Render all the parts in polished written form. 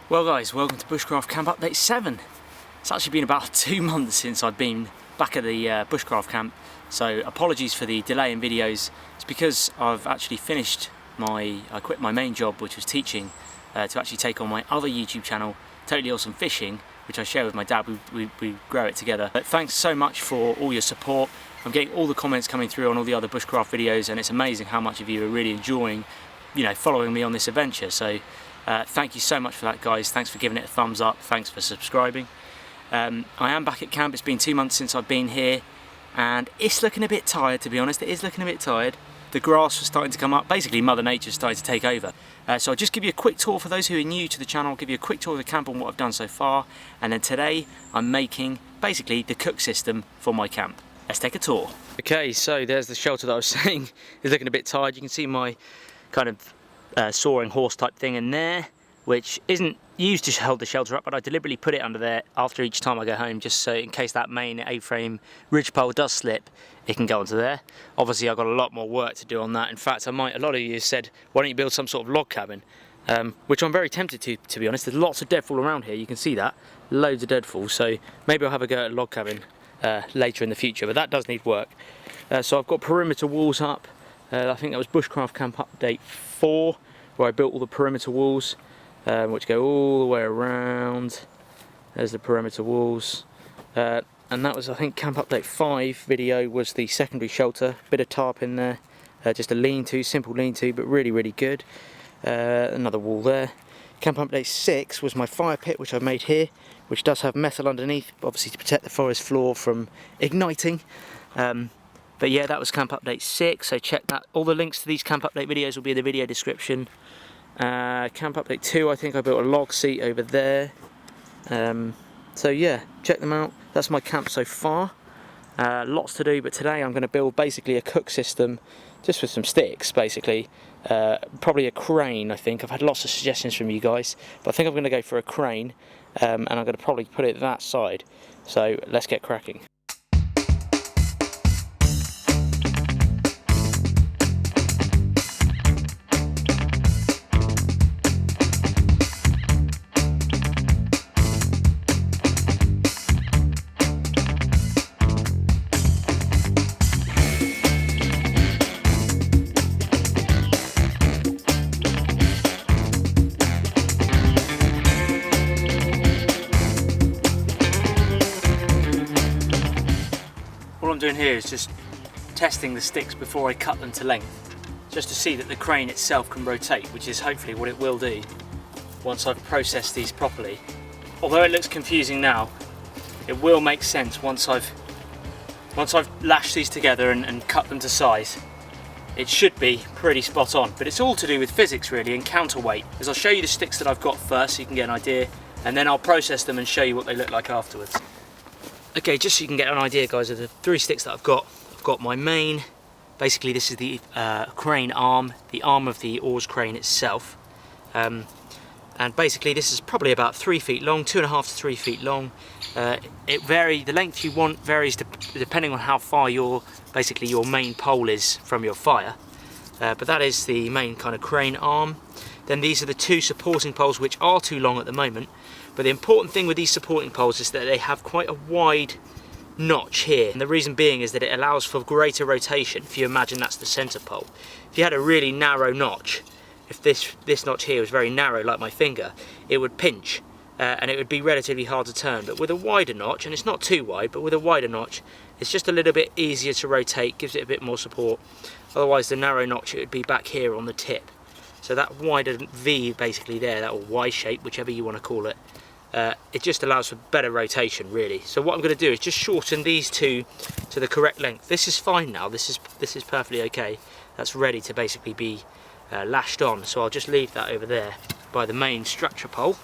Well guys, welcome to Bushcraft Camp Update 7. It's actually been about 2 months since I've been back at the Bushcraft Camp, so apologies for the delay in videos. It's because I've actually finished I quit my main job, which was teaching, to actually take on my other YouTube channel, Totally Awesome Fishing, which I share with my dad. We grow it together. But thanks so much for all your support. I'm getting all the comments coming through on all the other bushcraft videos, and it's amazing how much of you are really enjoying, following me on this adventure. So thank you so much for that, guys. Thanks for giving it a thumbs up. Thanks for subscribing. I am back at camp. It's been 2 months since I've been here, and it's looking a bit tired, to be honest. It is looking a bit tired. The grass was starting to come up. Basically, Mother Nature's started to take over. So I'll just give you a quick tour for those who are new to the channel. I'll give you a quick tour of the camp and what I've done so far. And then today, I'm making basically the cook system for my camp. Let's take a tour. Okay, so there's the shelter that I was saying is looking a bit tired. You can see my kind of sawing horse type thing in there, which isn't used to hold the shelter up, but I deliberately put it under there after each time I go home, just so in case that main A-frame ridgepole does slip, it can go onto there. Obviously I've got a lot more work to do on that. In fact, a lot of you said, why don't you build some sort of log cabin? Which I'm very tempted to be honest. There's lots of deadfall around here, you can see that, loads of deadfall, so maybe I'll have a go at a log cabin later in the future, but that does need work. So I've got perimeter walls up. I think that was Bushcraft Camp Update 4, where I built all the perimeter walls, which go all the way around. There's the perimeter walls. And that was, I think, Camp Update 5 video was the secondary shelter. Bit of tarp in there, just a lean-to, simple lean-to, but really, really good. Another wall there. Camp Update 6 was my fire pit, which I've made here, which does have metal underneath, obviously to protect the forest floor from igniting. But yeah, that was Camp Update 6, so check that. All the links to these Camp Update videos will be in the video description. Camp Update 2, I think I built a log seat over there. So yeah, check them out. That's my camp so far. Lots to do, but today I'm going to build basically a cook system, just with some sticks, basically. Probably a crane, I think. I've had lots of suggestions from you guys, but I think I'm going to go for a crane, and I'm going to probably put it that side. So let's get cracking. All I'm doing here is just testing the sticks before I cut them to length, just to see that the crane itself can rotate, which is hopefully what it will do once I've processed these properly. Although it looks confusing now, it will make sense once I've lashed these together and cut them to size. It should be pretty spot on, but it's all to do with physics really, and counterweight. As I'll show you the sticks that I've got first so you can get an idea, and then I'll process them and show you what they look like afterwards. Okay, just so you can get an idea, guys, of the 3 sticks that I've got my main. Basically, this is the crane arm, the arm of the oars crane itself. And basically, this is probably about 3 feet long, 2.5 to 3 feet long. The length you want varies depending on how far your main pole is from your fire. But that is the main kind of crane arm. Then these are the 2 supporting poles, which are too long at the moment. But the important thing with these supporting poles is that they have quite a wide notch here. And the reason being is that it allows for greater rotation, if you imagine that's the center pole. If you had a really narrow notch, if this notch here was very narrow like my finger, it would pinch and it would be relatively hard to turn. But with a wider notch, and it's not too wide, but with a wider notch, it's just a little bit easier to rotate, gives it a bit more support. Otherwise the narrow notch, it would be back here on the tip. So that wider V basically there, that Y shape, whichever you want to call it, it just allows for better rotation really. So what I'm going to do is just shorten these 2 to the correct length. This is fine now, this is perfectly okay. That's ready to basically be lashed on, so I'll just leave that over there by the main structure pole.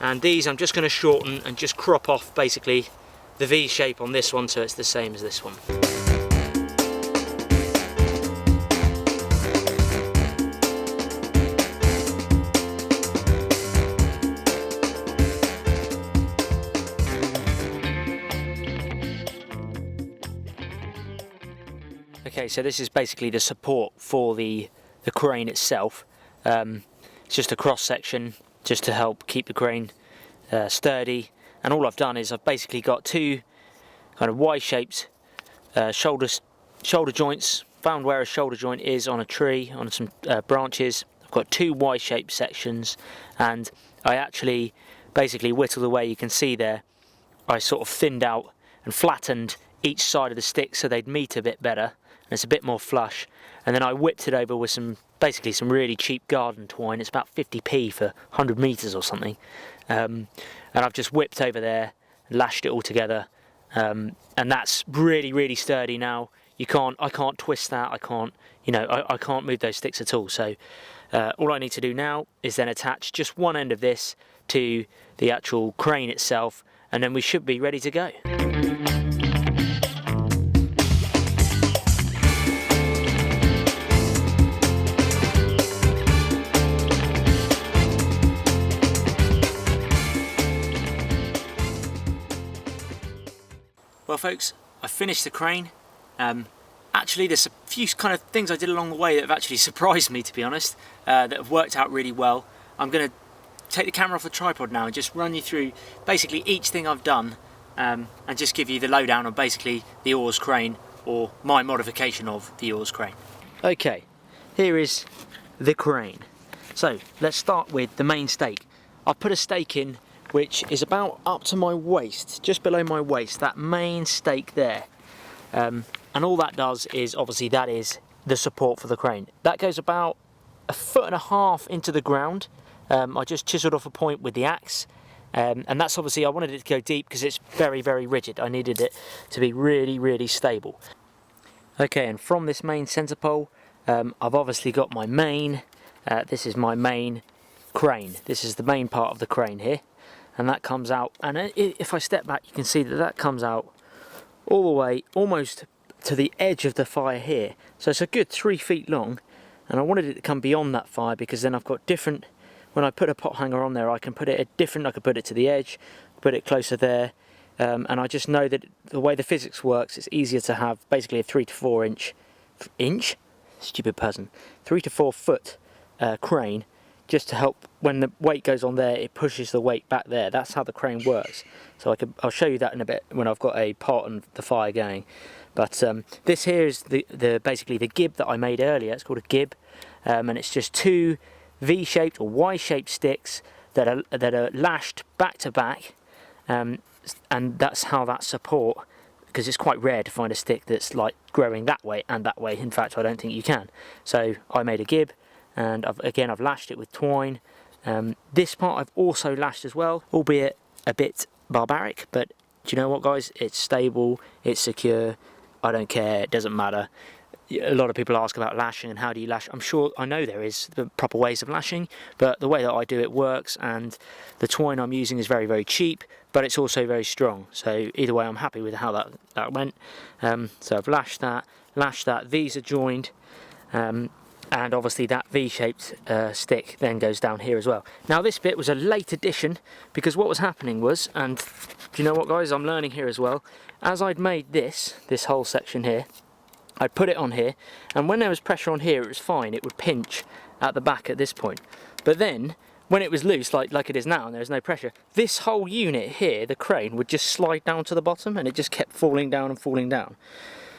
And these I'm just going to shorten and just crop off basically the V shape on this one so it's the same as this one. Okay, so this is basically the support for the crane itself. It's just a cross section just to help keep the crane sturdy. And all I've done is I've basically got two kind of Y-shaped shoulder joints, found where a shoulder joint is on a tree, on some branches. I've got two Y-shaped sections, and I actually basically whittled away. You can see there I sort of thinned out and flattened each side of the stick so they'd meet a bit better and it's a bit more flush. And then I whipped it over with some really cheap garden twine. It's about 50p for 100 meters or something, and I've just whipped over there, lashed it all together, and that's really sturdy now. I can't twist that. I can't, I can't move those sticks at all. So all I need to do now is then attach just one end of this to the actual crane itself, and then we should be ready to go. Well folks, I finished the crane. Actually there's a few kind of things I did along the way that have actually surprised me, to be honest, that have worked out really well. I'm going to take the camera off the tripod now and just run you through basically each thing I've done, and just give you the lowdown on basically the oars crane, or my modification of the oars crane. Okay, here is the crane. So let's start with the main stake. I've put a stake in which is about up to my waist, just below my waist, that main stake there. And all that does is, obviously, that is the support for the crane. That goes about 1.5 feet into the ground. I just chiseled off a point with the axe, and that's obviously, I wanted it to go deep because it's very rigid. I needed it to be really stable. Okay, and from this main centre pole, I've obviously got my main, this is my main crane. This is the main part of the crane here, and that comes out, and if I step back you can see that that comes out all the way almost to the edge of the fire here. So it's a good 3 feet long, and I wanted it to come beyond that fire because then I've got different, when I put a pot hanger on there I can put it at different, I could put it to the edge, put it closer there, and I just know that the way the physics works, it's easier to have basically a 3 to 4 inch, stupid person, 3 to 4 foot crane, just to help when the weight goes on there, it pushes the weight back there. That's how the crane works. So I'll show you that in a bit when I've got a pot and the fire going. But this here is basically the gib that I made earlier. It's called a gib, and it's just two V-shaped or Y-shaped sticks that are lashed back to back, and that's how that support, because it's quite rare to find a stick that's like growing that way and that way. In fact, I don't think you can. So I made a gib, and I've lashed it with twine. This part I've also lashed as well, albeit a bit barbaric, but do you know what guys, it's stable, it's secure, I don't care, it doesn't matter. A lot of people ask about lashing and how do you lash. I know there is the proper ways of lashing, but the way that I do it works, and the twine I'm using is very cheap, but it's also very strong. So either way I'm happy with how that went. So I've lashed that, these are joined, and obviously that V-shaped stick then goes down here as well. Now this bit was a late addition because what was happening was, and do you know what guys, I'm learning here as well, as I'd made this whole section here, I'd put it on here, and when there was pressure on here it was fine, it would pinch at the back at this point. But then when it was loose, like it is now, and there's no pressure, this whole unit here, the crane, would just slide down to the bottom, and it just kept falling down and falling down.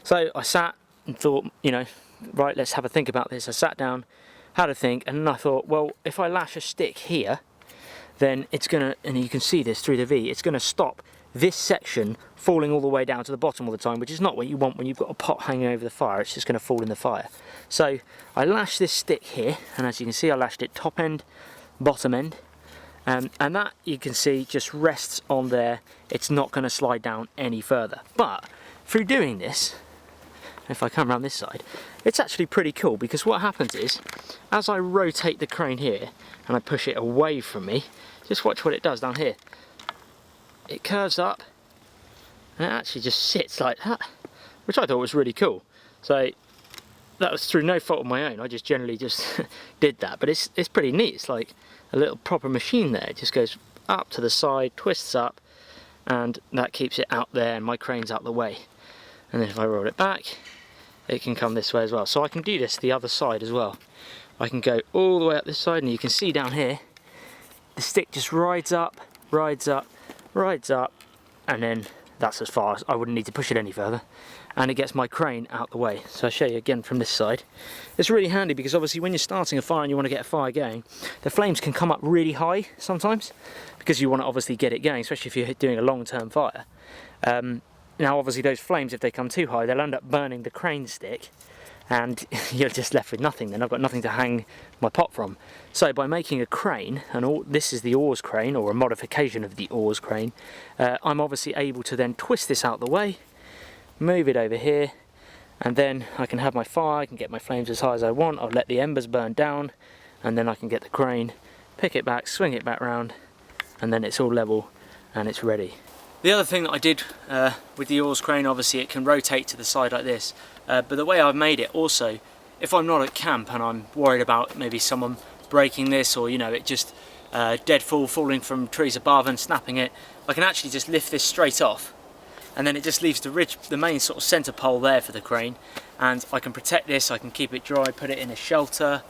So I sat and thought, right, let's have a think about this. I sat down, had a think, and then I thought, well, if I lash a stick here, then it's gonna, and you can see this through the V, it's gonna stop this section falling all the way down to the bottom all the time, which is not what you want when you've got a pot hanging over the fire. It's just gonna fall in the fire. So I lashed this stick here, and as you can see I lashed it top end, bottom end, and that you can see just rests on there. It's not gonna slide down any further. But through doing this, if I come around this side, it's actually pretty cool, because what happens is, as I rotate the crane here and I push it away from me, just watch what it does down here. It curves up and it actually just sits like that, which I thought was really cool. So that was through no fault of my own, I just generally just did that, but it's pretty neat. It's like a little proper machine there. It just goes up to the side, twists up, and that keeps it out there and my crane's out the way. And then if I roll it back, it can come this way as well. So I can do this the other side as well. I can go all the way up this side, and you can see down here, the stick just rides up, and then that's as far as I wouldn't need to push it any further, and it gets my crane out the way. So I'll show you again from this side. It's really handy because obviously when you're starting a fire and you want to get a fire going, the flames can come up really high sometimes because you want to obviously get it going, especially if you're doing a long-term fire. Now obviously those flames, if they come too high, they'll end up burning the crane stick, and you're just left with nothing. Then I've got nothing to hang my pot from. So by making a crane, and this is the oars crane, or a modification of the oars crane, I'm obviously able to then twist this out the way, move it over here, and then I can have my fire, I can get my flames as high as I want, I'll let the embers burn down, and then I can get the crane, pick it back, swing it back round, and then it's all level and it's ready. The other thing that I did with the oars crane, obviously it can rotate to the side like this, but the way I've made it also, if I'm not at camp and I'm worried about maybe someone breaking this, or you know, it just deadfall falling from trees above and snapping it, I can actually just lift this straight off, and then it just leaves the main sort of centre pole there for the crane, and I can protect this, I can keep it dry, put it in a shelter,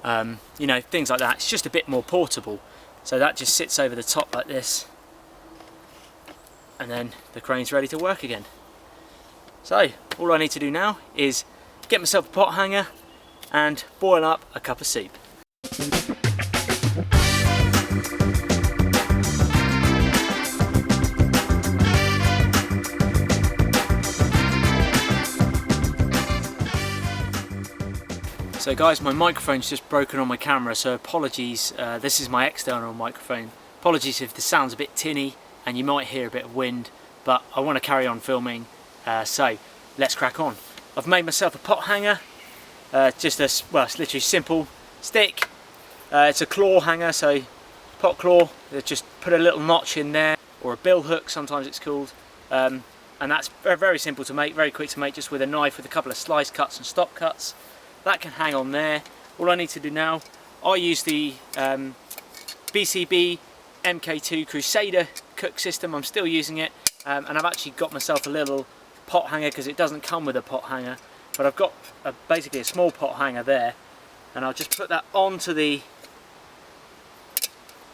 you know, things like that. It's just a bit more portable. So that just sits over the top like this, and then the crane's ready to work again. So all I need to do now is get myself a pot hanger and boil up a cup of soup. So guys, my microphone's just broken on my camera, so apologies. This is my external microphone. Apologies if the sound's a bit tinny and you might hear a bit of wind, but I want to carry on filming, so let's crack on. I've made myself a pot hanger, just a, well, it's literally simple stick. It's a claw hanger, so pot claw. Just put a little notch in there, or a bill hook sometimes it's called, and that's very, very simple to make, very quick to make, just with a knife with a couple of slice cuts and stop cuts. That can hang on there. All I need to do now, I use the BCB MK2 Crusader cook system. I'm still using it, and I've actually got myself a little pot hanger because it doesn't come with a pot hanger, but I've got basically a small pot hanger there, and I'll just put that onto the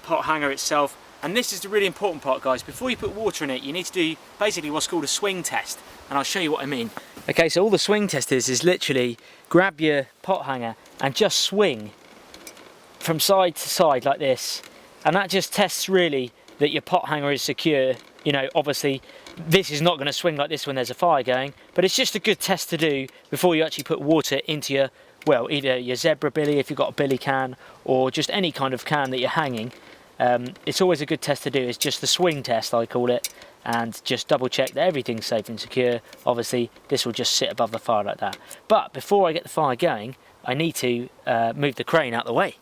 pot hanger itself. And this is the really important part, guys. Before you put water in it, you need to do basically what's called a swing test, and I'll show you what I mean. Okay, so all the swing test is literally grab your pot hanger and just swing from side to side like this, and that just tests really that your pot hanger is secure. You know, obviously this is not going to swing like this when there's a fire going, but it's just a good test to do before you actually put water into your, well, either your zebra billy if you've got a billy can, or just any kind of can that you're hanging. It's always a good test to do. It's just the swing test, I call it, and just double check that everything's safe and secure. Obviously this will just sit above the fire like that, but before I get the fire going, I need to move the crane out the way.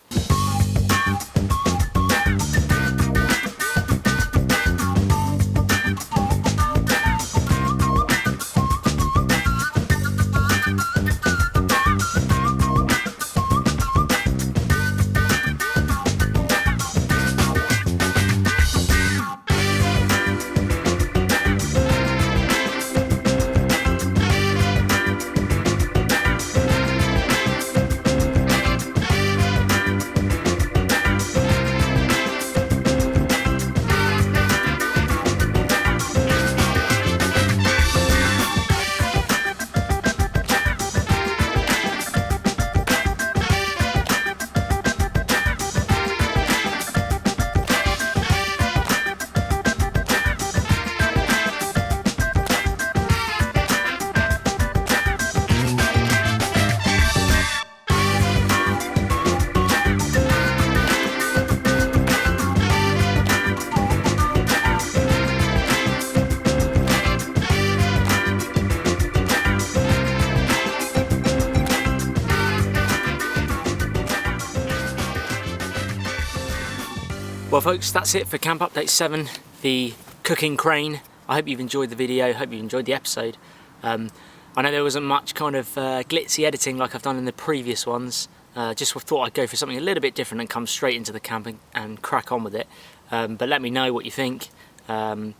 Well folks, that's it for Camp Update 7, the cooking crane. I hope you've enjoyed the video, I hope you've enjoyed the episode. I know there wasn't much kind of glitzy editing like I've done in the previous ones. Just thought I'd go for something a little bit different and come straight into the camp and crack on with it. But let me know what you think. I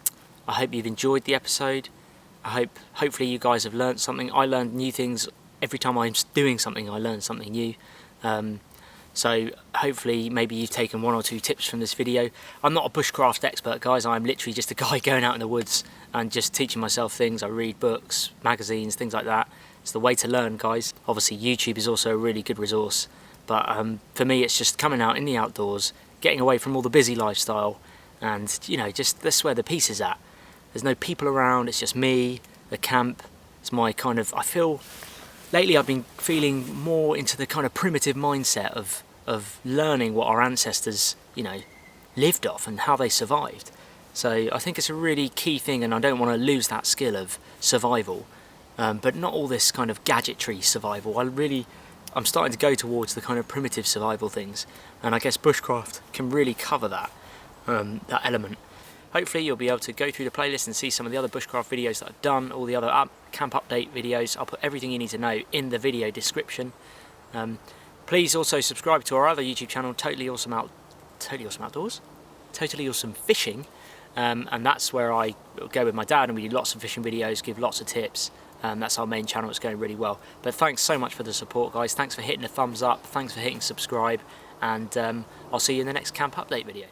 hope you've enjoyed the episode. Hopefully you guys have learned something. I learned new things every time I'm doing something. I learn something new. So hopefully maybe you've taken 1 or 2 tips from this video. I'm not a bushcraft expert, guys. I'm literally just a guy going out in the woods and just teaching myself things. I read books, magazines, things like that. It's the way to learn, guys. Obviously YouTube is also a really good resource, but for me it's just coming out in the outdoors, getting away from all the busy lifestyle, and you know, just that's where the peace is at. There's no people around, it's just me, the camp. It's my kind of, I feel lately I've been feeling more into the kind of primitive mindset of learning what our ancestors, you know, lived off and how they survived. So I think it's a really key thing, and I don't want to lose that skill of survival, but not all this kind of gadgetry survival. I'm starting to go towards the kind of primitive survival things, and I guess bushcraft can really cover that, that element. Hopefully you'll be able to go through the playlist and see some of the other bushcraft videos that I've done, all the other camp update videos. I'll put everything you need to know in the video description. Please also subscribe to our other YouTube channel, Totally Awesome Outdoors, Totally Awesome Fishing, and that's where I go with my dad and we do lots of fishing videos, give lots of tips. That's our main channel. It's going really well. But thanks so much for the support, guys. Thanks for hitting the thumbs up, thanks for hitting subscribe, and I'll see you in the next camp update video.